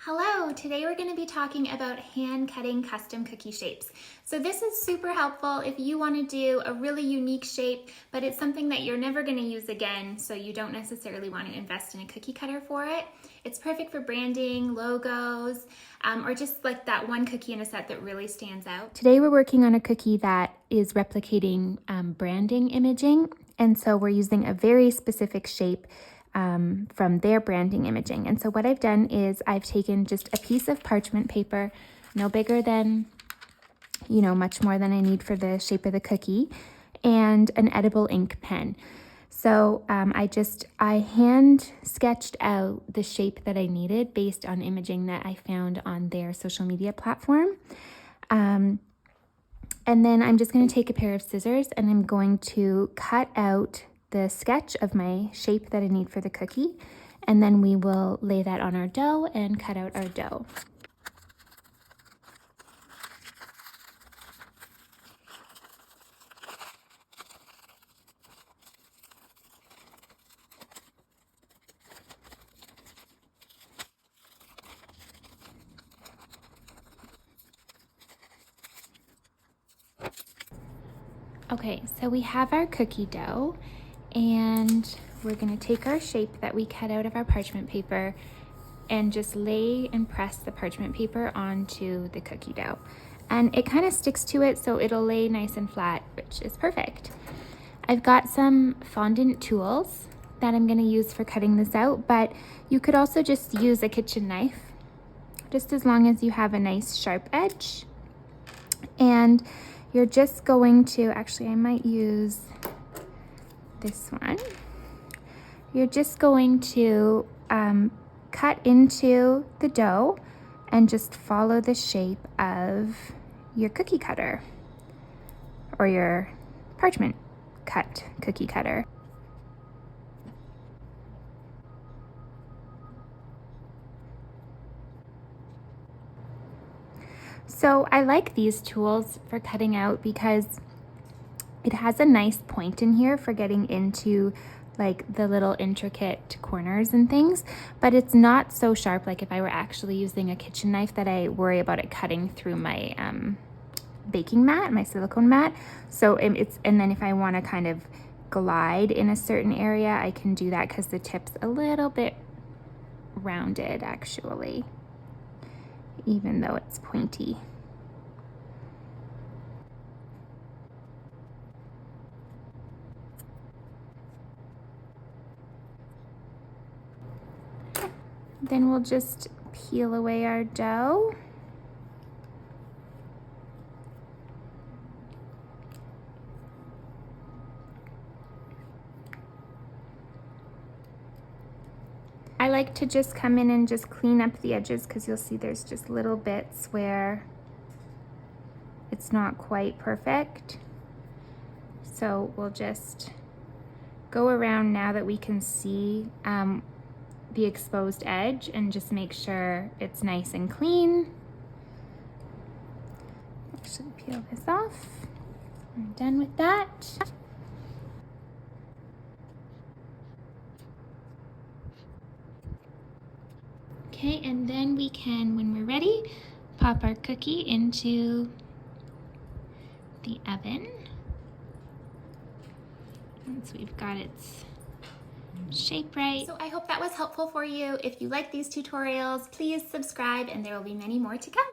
Hello, today we're going to be talking about hand cutting custom cookie shapes. So this is super helpful if you want to do a really unique shape, but it's something that you're never going to use again, so you don't necessarily want to invest in a cookie cutter for it. It's perfect for branding, logos, or just like that one cookie in a set that really stands out. Today we're working on a cookie that is replicating branding imaging, and so we're using a very specific shape from their branding imaging. And so what I've done is I've taken just a piece of parchment paper, no bigger than, much more than I need for the shape of the cookie, and an edible ink pen. So I hand sketched out the shape that I needed based on imaging that I found on their social media platform. And then I'm just going to take a pair of scissors and I'm going to cut out the sketch of my shape that I need for the cookie, and then we will lay that on our dough and cut out our dough. Okay, so we have our cookie dough, and we're going to take our shape that we cut out of our parchment paper and just lay and press the parchment paper onto the cookie dough. And it kind of sticks to it, so it'll lay nice and flat, which is perfect. I've got some fondant tools that I'm going to use for cutting this out, but you could also just use a kitchen knife, just as long as you have a nice sharp edge. And you're just going to, actually I might use this one. You're just going to cut into the dough and just follow the shape of your cookie cutter or your parchment cut cookie cutter. So I like these tools for cutting out because it has a nice point in here for getting into like the little intricate corners and things, but it's not so sharp like if I were actually using a kitchen knife that I worry about it cutting through my baking mat, my silicone mat. So and then if I want to kind of glide in a certain area, I can do that because the tip's a little bit rounded actually, even though it's pointy. Then we'll just peel away our dough. I like to just come in and just clean up the edges because you'll see there's just little bits where it's not quite perfect. So we'll just go around now that we can see the exposed edge and just make sure it's nice and clean. Actually peel this off. I'm done with that. Okay, and then we can, when we're ready, pop our cookie into the oven. Once we've got its shape right. So I hope that was helpful for you. If you like these tutorials, please subscribe and there will be many more to come.